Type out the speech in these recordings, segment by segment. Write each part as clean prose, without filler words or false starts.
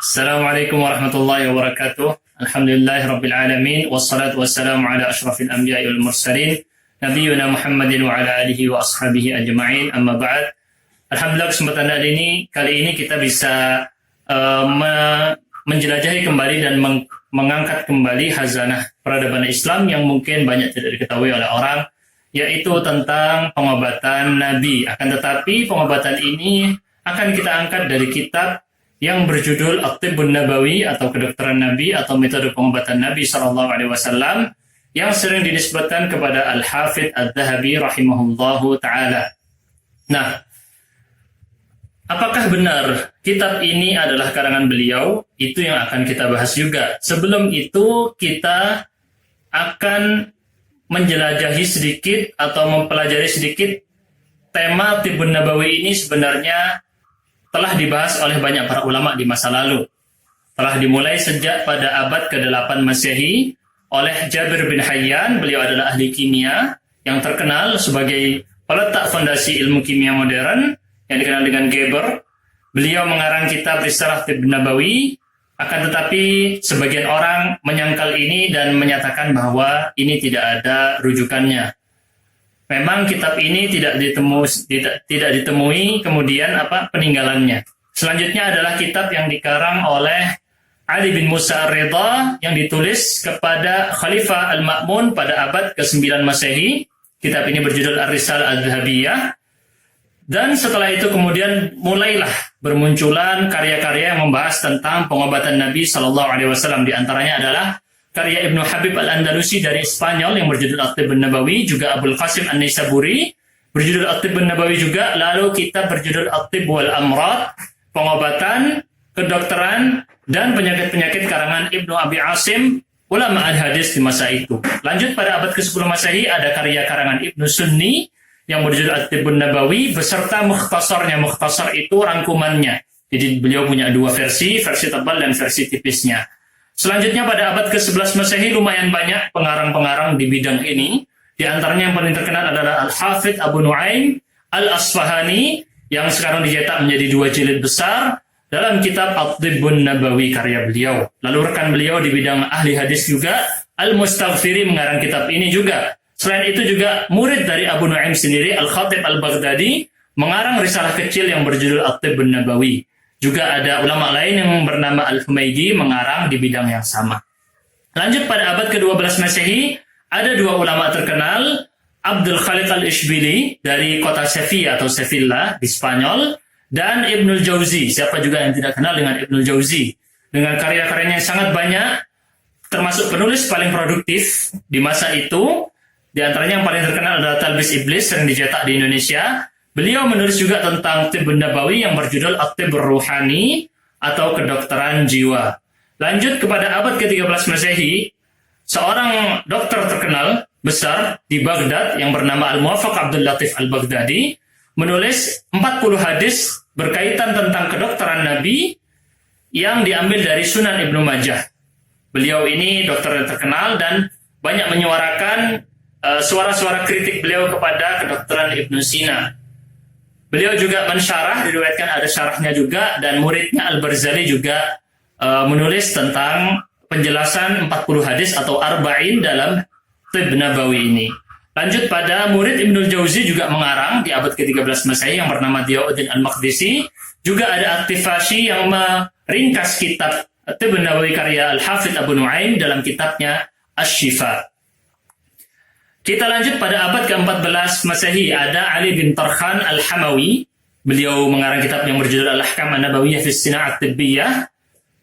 Assalamualaikum warahmatullahi wabarakatuh. Alhamdulillahirabbil alamin wassalatu wassalamu ala asyrafil anbiya'i wal mursalin nabiyuna Muhammadin wa ala alihi wa ashabihi ajma'in. Amma ba'd. Alhamdulillah, kesempatan kali ini kita bisa menjelajahi kembali dan mengangkat kembali khazanah peradaban Islam yang mungkin banyak tidak diketahui oleh orang, yaitu tentang pengobatan Nabi. Akan tetapi pengobatan ini akan kita angkat dari kitab yang berjudul At-Tibbun Nabawi atau kedokteran Nabi atau metode pengobatan Nabi SAW yang sering dinisbatkan kepada Al-Hafidh Adz-Dzahabi rahimahullahu ta'ala. Nah, apakah benar kitab ini adalah karangan beliau? Itu yang akan kita bahas juga. Sebelum itu kita akan menjelajahi sedikit atau mempelajari sedikit tema Tibbun Nabawi ini sebenarnya telah dibahas oleh banyak para ulama di masa lalu. Telah dimulai sejak pada abad ke-8 Masehi oleh Jabir bin Hayyan. Beliau adalah ahli kimia yang terkenal sebagai peletak fondasi ilmu kimia modern yang dikenal dengan Geber. Beliau mengarang kitab Risalah Tibbun Nabawi, akan tetapi sebagian orang menyangkal ini dan menyatakan bahwa ini tidak ada rujukannya. Memang kitab ini tidak ditemui kemudian peninggalannya. Selanjutnya adalah kitab yang dikarang oleh Ali bin Musa Ar-Ridha yang ditulis kepada Khalifah Al-Ma'mun pada abad ke-9 Masehi. Kitab ini berjudul Ar-Risalah Adz-Dzahabiyah. Dan setelah itu kemudian mulailah bermunculan karya-karya yang membahas tentang pengobatan Nabi SAW. Di antaranya adalah karya Ibnu Habib Al-Andalusi dari Spanyol yang berjudul At-Tibbun Nabawi, juga Abul Qasim An-Naisaburi berjudul At-Tibbun Nabawi juga, lalu kitab berjudul At-Tibb wal Amrad, pengobatan, kedokteran, dan penyakit-penyakit karangan Ibnu Abi Asim, ulama al-hadis di masa itu. Lanjut pada abad ke-10 Masehi ada karya karangan Ibnu Sunni yang berjudul At-Tibbun Nabawi beserta mukhtasarnya. Mukhtasar itu rangkumannya. Jadi beliau punya dua versi tebal dan versi tipisnya. Selanjutnya pada abad ke-11 Masehi lumayan banyak pengarang-pengarang di bidang ini. Di antaranya yang paling terkenal adalah Al-Hafidh Abu Nu'aim Al-Asfahani yang sekarang dicetak menjadi 2 jilid besar dalam kitab At-Tibbun Nabawi karya beliau. Lalu rekan beliau di bidang ahli hadis juga Al-Mustaghfiri mengarang kitab ini juga. Selain itu juga murid dari Abu Nu'aim sendiri Al-Khatib Al-Baghdadi mengarang risalah kecil yang berjudul At-Tibbun Nabawi. Juga ada ulama lain yang bernama Al-Humaydi mengarang di bidang yang sama. Lanjut pada abad ke-12 Masehi, ada 2 ulama terkenal, Abdul Khaliq Al-Ishbili dari kota Sevilla atau Sevilla di Spanyol, dan Ibnul Jauzi. Siapa juga yang tidak kenal dengan Ibnul Jauzi? Dengan karya-karyanya yang sangat banyak, termasuk penulis paling produktif di masa itu. Di antaranya yang paling terkenal adalah Talbis Iblis, sering dicetak di Indonesia. Beliau menulis juga tentang Tibbun Nabawi yang berjudul At-Tibbur Ruhani atau kedokteran jiwa. Lanjut kepada abad ke-13 Masehi, seorang dokter terkenal besar di Baghdad yang bernama Al-Muwaffaq Abdul Latif Al-Baghdadi menulis 40 hadis berkaitan tentang kedokteran Nabi yang diambil dari Sunan Ibnu Majah. Beliau ini dokter yang terkenal dan banyak menyuarakan suara-suara kritik beliau kepada kedokteran Ibnu Sina. Beliau juga mensyarah, diriwayatkan ada syarahnya juga, dan muridnya Al-Barzali juga menulis tentang penjelasan 40 hadis atau arba'in dalam Tibb Nabawi ini. Lanjut pada murid Ibnul Jauzi juga mengarang di abad ke-13 Masehi yang bernama Diyauddin Al-Maqdisi. Juga ada At-Tifashi yang meringkas kitab Tibb Nabawi karya Al-Hafidh Abu Nu'aim dalam kitabnya Asy-Syifa. Kita lanjut pada abad ke-14 Masehi, ada Ali bin Tarkhan Al-Hamawi. Beliau mengarang kitab yang berjudul Al-Ahkam An-Nabawiyah fi As-Sina'at Tibbiyah,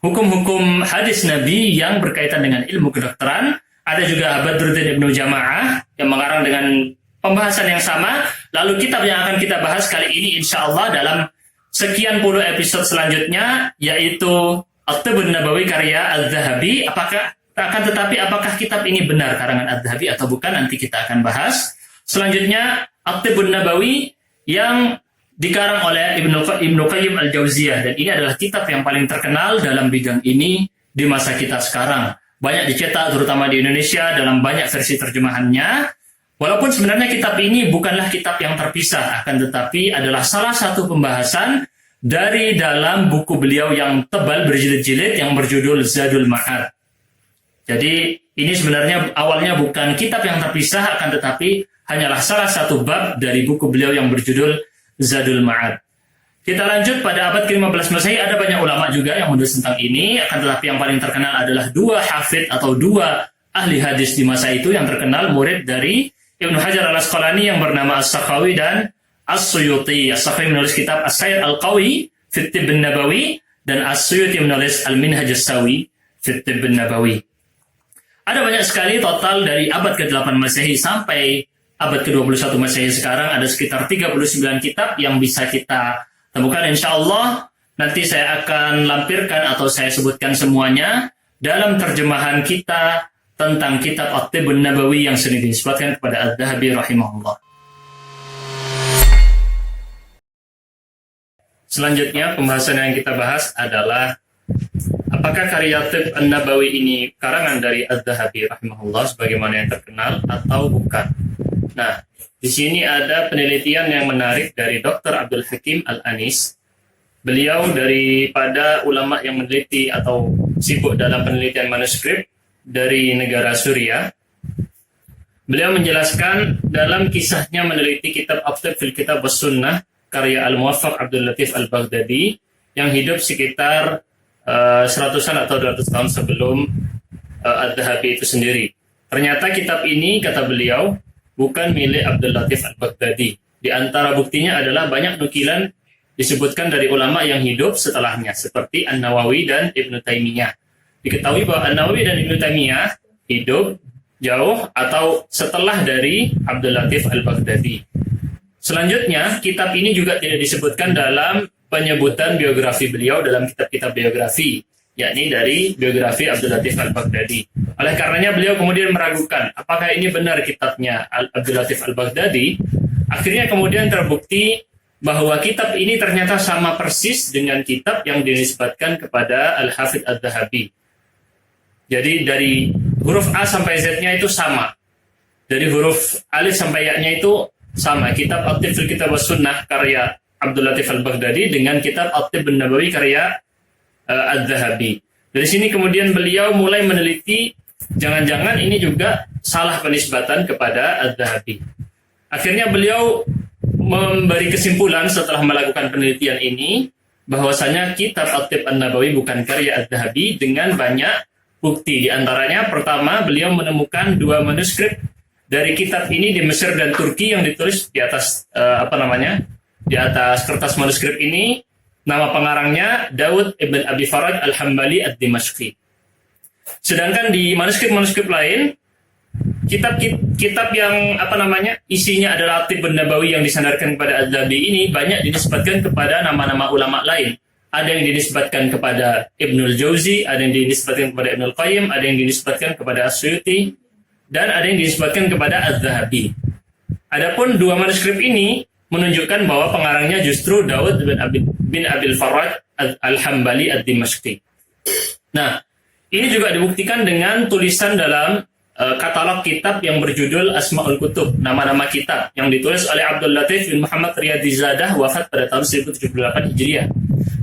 hukum-hukum hadis Nabi yang berkaitan dengan ilmu kedokteran. Ada juga Badruddin Ibnu Jama'ah yang mengarang dengan pembahasan yang sama. Lalu kitab yang akan kita bahas kali ini insyaallah dalam sekian puluh episode selanjutnya, yaitu At-Tibbun Nabawi karya Adz-Dzahabi. Akan tetapi apakah kitab ini benar karangan Adz-Dzahabi atau bukan, nanti kita akan bahas. Selanjutnya At-Tibbun Nabawi yang dikarang oleh Ibnu Qayyim Al-Jauziyah, dan ini adalah kitab yang paling terkenal dalam bidang ini di masa kita sekarang. Banyak dicetak terutama di Indonesia dalam banyak versi terjemahannya. Walaupun sebenarnya kitab ini bukanlah kitab yang terpisah, akan tetapi adalah salah satu pembahasan dari dalam buku beliau yang tebal berjilid-jilid yang berjudul Zadul Ma'ad. Jadi ini sebenarnya awalnya bukan kitab yang terpisah, akan tetapi hanyalah salah satu bab dari buku beliau yang berjudul Zadul Ma'ad. Kita lanjut pada abad ke-15 Masehi, ada banyak ulama juga yang menulis tentang ini, akan tetapi yang paling terkenal adalah dua hafid atau dua ahli hadis di masa itu yang terkenal, murid dari Ibnu Hajar al-Asqalani yang bernama As-Sakhawi dan As-Suyuti. As-Sakhawi menulis kitab As-Sayr al-Qawi fi Tibb an-Nabawi dan As-Suyuti menulis Al-Minhaj as-Sawi fi Tibb an-Nabawi. Ada banyak sekali, total dari abad ke-8 Masehi sampai abad ke-21 Masehi sekarang ada sekitar 39 kitab yang bisa kita temukan. Insya Allah nanti saya akan lampirkan atau saya sebutkan semuanya dalam terjemahan kita tentang kitab At-Tibb an-Nabawi yang sering disebutkan kepada Adz-Dzahabi rahimahullah. Selanjutnya pembahasan yang kita bahas adalah apakah karya Tibb an-Nabawi ini karangan dari Adz-Dzahabi rahimahullah sebagaimana yang terkenal atau bukan. Nah, di sini ada penelitian yang menarik dari Dr. Abdul Hakim Al-Anis. Beliau daripada ulama yang meneliti atau sibuk dalam penelitian manuskrip dari negara Suriah. Beliau menjelaskan dalam kisahnya meneliti kitab At-Tibb fil Kitab was Sunnah karya Al-Muwaffaq Abdul Latif Al-Baghdadi yang hidup sekitar 100-an atau 200 tahun sebelum Adz-Dzahabi itu sendiri. Ternyata kitab ini, kata beliau, bukan milik Abdul Latif Al-Baghdadi. Di antara buktinya adalah banyak nukilan disebutkan dari ulama yang hidup setelahnya, seperti An-Nawawi dan Ibnu Taimiyah. Diketahui bahwa An-Nawawi dan Ibnu Taimiyah hidup jauh atau setelah dari Abdul Latif Al-Baghdadi. Selanjutnya, kitab ini juga tidak disebutkan dalam penyebutan biografi beliau dalam kitab-kitab biografi, yakni dari biografi Abdul Latif Al-Baghdadi. Oleh karenanya beliau kemudian meragukan apakah ini benar kitabnya Abdul Latif Al-Baghdadi. Akhirnya kemudian terbukti bahwa kitab ini ternyata sama persis dengan kitab yang dinisbatkan kepada Al-Hafidz Adz-Dzahabi. Jadi dari huruf A sampai Z-nya itu sama. Dari huruf alif sampai ya-nya itu sama. Kitab At-Tibb fil Kitab was Sunnah karya Abdul Latif Al-Baghdadi dengan kitab At-Tibb an-Nabawi karya Adz-Dzahabi. Dari sini kemudian beliau mulai meneliti jangan-jangan ini juga salah penisbatan kepada Adz-Dzahabi. Akhirnya beliau memberi kesimpulan setelah melakukan penelitian ini bahwasanya kitab At-Tibb an-Nabawi bukan karya Adz-Dzahabi dengan banyak bukti. Di antaranya pertama, beliau menemukan dua manuskrip dari kitab ini di Mesir dan Turki yang ditulis di atas di atas kertas manuskrip ini. Nama pengarangnya Daud ibn Abi Faraj al-Hambali ad-Dimashqi. Sedangkan di manuskrip-manuskrip lain, kitab yang isinya adalah At-Tibb an-Nabawi yang disandarkan kepada Adz-Dzahabi ini banyak dinisbatkan kepada nama-nama ulama lain. Ada yang dinisbatkan kepada Ibnul Jauzi, ada yang dinisbatkan kepada Ibnul Qayyim, ada yang dinisbatkan kepada As-Suyuti, dan ada yang dinisbatkan kepada Adz-Dzahabi. Adapun dua manuskrip ini menunjukkan bahwa pengarangnya justru Daud bin Abil Faraj al-Hambali ad-Dimashqi. Nah, ini juga dibuktikan dengan tulisan dalam katalog kitab yang berjudul Asmaul Kutub, nama-nama kitab yang ditulis oleh Abdul Latif bin Muhammad Riyadizadah, wafat pada tahun 1078 Hijriah.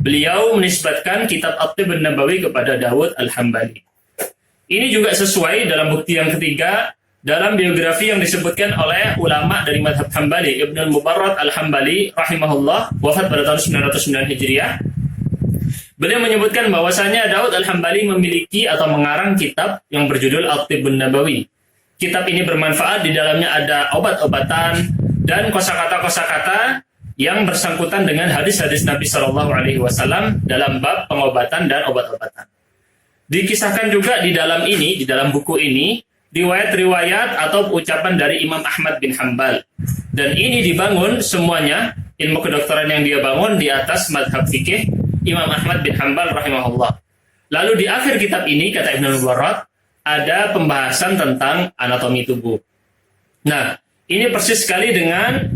Beliau menisbatkan kitab At-Tibb an-Nabawi kepada Daud al-Hambali. Ini juga sesuai dalam bukti yang ketiga dalam biografi yang disebutkan oleh ulama dari mazhab Hambali, Ibnu al-Mubarrad al-Hambali rahimahullah, wafat pada tahun 909 Hijriah. Beliau menyebutkan bahwasanya Daud al-Hambali memiliki atau mengarang kitab yang berjudul At-Tibb an-Nabawi. Kitab ini bermanfaat, di dalamnya ada obat-obatan dan kosakata-kosakata yang bersangkutan dengan hadis-hadis Nabi Shallallahu Alaihi Wasallam dalam bab pengobatan dan obat-obatan. Dikisahkan juga di dalam buku ini, riwayat-riwayat atau ucapan dari Imam Ahmad bin Hanbal. Dan ini dibangun semuanya, ilmu kedokteran yang dia bangun di atas madhab fikih Imam Ahmad bin Hanbal rahimahullah. Lalu di akhir kitab ini, kata Ibnu Mubarrad, ada pembahasan tentang anatomi tubuh. Nah, ini persis sekali dengan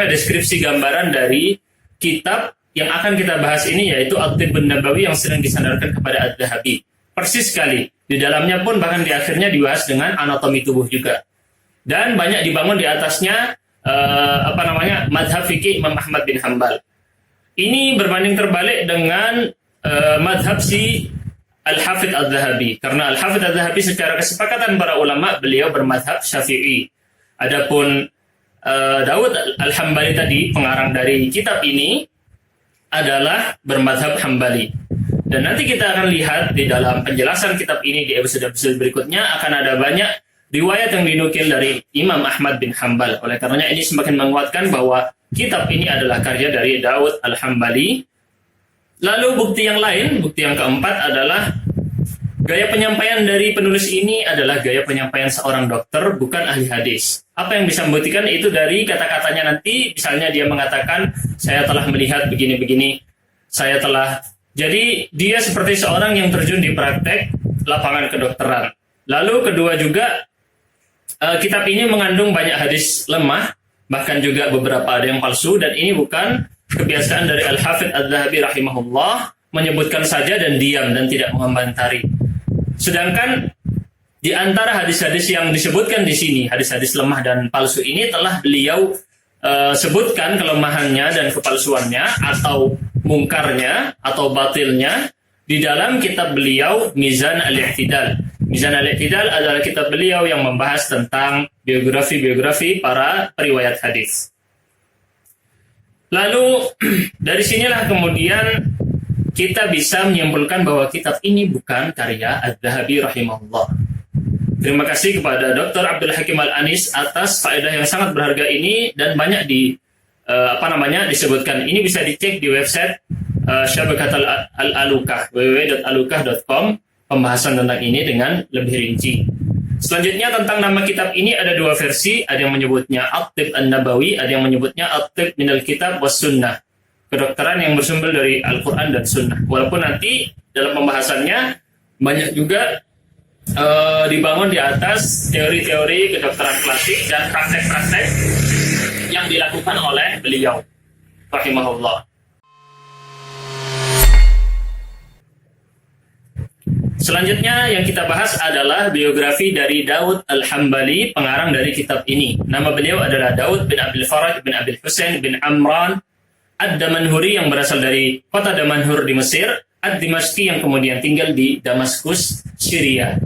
deskripsi gambaran dari kitab yang akan kita bahas ini, yaitu At-Tibb an-Nabawi yang sering disandarkan kepada Adz-Dzahabi. Persis sekali. Di dalamnya pun bahkan di akhirnya dibahas dengan anatomi tubuh juga. Dan banyak dibangun di atasnya madhab fikih Imam Ahmad bin Hanbal. ini berbanding terbalik dengan madhab si Al-Hafidh Adz-Dzahabi. Karena Al-Hafidh Adz-Dzahabi secara kesepakatan para ulama, beliau bermadhab Syafi'i. Adapun Daud Al-Hambali tadi, pengarang dari kitab ini, adalah bermadhab Hambali. Dan nanti kita akan lihat di dalam penjelasan kitab ini di episode-episode berikutnya akan ada banyak riwayat yang dinukil dari Imam Ahmad bin Hambal. Oleh karenanya ini semakin menguatkan bahwa kitab ini adalah karya dari Daud Al-Hambali. Lalu bukti yang lain, bukti yang keempat adalah gaya penyampaian dari penulis ini adalah gaya penyampaian seorang dokter, bukan ahli hadis. Apa yang bisa membuktikan itu dari kata-katanya nanti, misalnya dia mengatakan, saya telah melihat begini-begini, saya telah... Jadi dia seperti seorang yang terjun di praktek lapangan kedokteran. Lalu kedua juga, kitab ini mengandung banyak hadis lemah, bahkan juga beberapa ada yang palsu, dan ini bukan kebiasaan dari Al-Hafidh Adz-Dzahabi rahimahullah, menyebutkan saja dan diam dan tidak mengomentari. Sedangkan di antara hadis-hadis yang disebutkan di sini, hadis-hadis lemah dan palsu ini telah beliau sebutkan kelemahannya dan kepalsuannya atau mungkarnya atau batilnya di dalam kitab beliau Mizan Al-I'tidal. Mizan Al-I'tidal adalah kitab beliau yang membahas tentang biografi-biografi para periwayat hadis. Lalu dari sinilah kemudian kita bisa menyimpulkan bahwa kitab ini bukan karya Adz-Dzahabi rahimahullah. Terima kasih kepada Dr. Abdul Hakim Al-Anis atas faedah yang sangat berharga ini dan banyak disebutkan. Ini bisa dicek di website Syabakat Al-Alukah, www.alukah.com, pembahasan tentang ini dengan lebih rinci. Selanjutnya tentang nama kitab ini ada dua versi, ada yang menyebutnya At-Tib An-Nabawi, ada yang menyebutnya At-Tib Minal Kitab Was Sunnah, kedokteran yang bersumber dari Al-Quran dan Sunnah. Walaupun nanti dalam pembahasannya banyak juga dibangun di atas teori-teori kedokteran klasik dan praktek-praktek yang dilakukan oleh beliau rahimahullah. Selanjutnya yang kita bahas adalah biografi dari Daud Al-Hambali, pengarang dari kitab ini. Nama beliau adalah Daud bin Abil Faraj bin Abil Husain bin Amran Ad-Damanhuri yang berasal dari kota Damanhur di Mesir, Ad-Dimashqi yang kemudian tinggal di Damaskus, Syria.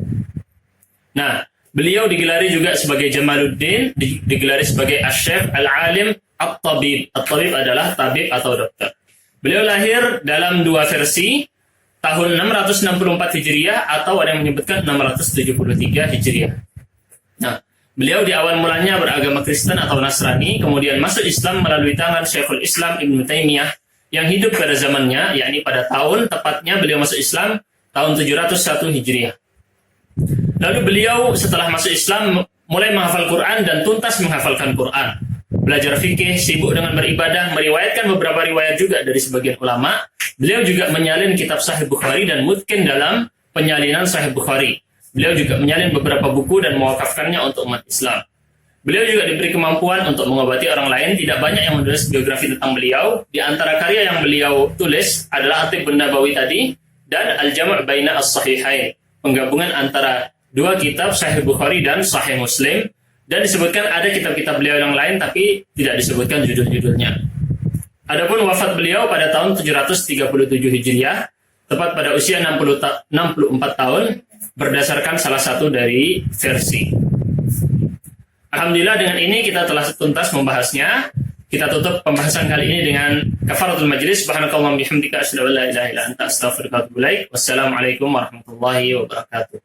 Nah, beliau digelari juga sebagai Jamaluddin, digelari sebagai Asy-Syaikh Al-Alim At-Tabib. At-Tabib adalah tabib atau dokter. Beliau lahir dalam dua versi, tahun 664 Hijriah atau ada yang menyebutkan 673 Hijriah. Nah, beliau di awal mulanya beragama Kristen atau Nasrani, kemudian masuk Islam melalui tangan Syekhul Islam Ibnu Taimiyah yang hidup pada zamannya, yakni pada tahun tepatnya beliau masuk Islam tahun 701 Hijriah. Lalu beliau setelah masuk Islam mulai menghafal Quran dan tuntas menghafalkan Quran. Belajar fikih, sibuk dengan beribadah, meriwayatkan beberapa riwayat juga dari sebagian ulama. Beliau juga menyalin kitab Sahih Bukhari dan mutqin dalam penyalinan Sahih Bukhari. Beliau juga menyalin beberapa buku dan mewakafkannya untuk umat Islam. Beliau juga diberi kemampuan untuk mengobati orang lain. Tidak banyak yang menulis biografi tentang beliau. Di antara karya yang beliau tulis adalah At-Tib An-Nabawi tadi dan Al-Jam' Baina As-Sahihain, penggabungan antara dua kitab Sahih Bukhari dan Sahih Muslim. Dan disebutkan ada kitab-kitab beliau yang lain tapi tidak disebutkan judul-judulnya. Adapun wafat beliau pada tahun 737 Hijriah, tepat pada usia 64 tahun, berdasarkan salah satu dari versi. Alhamdulillah dengan ini kita telah tuntas membahasnya. Kita tutup pembahasan kali ini dengan kafaratul majlis. Subhanakallahumma bihamdika asyhadu an la ilaha illa anta astaghfiruka wa atubu ilaik. Wassalamualaikum warahmatullahi wabarakatuh.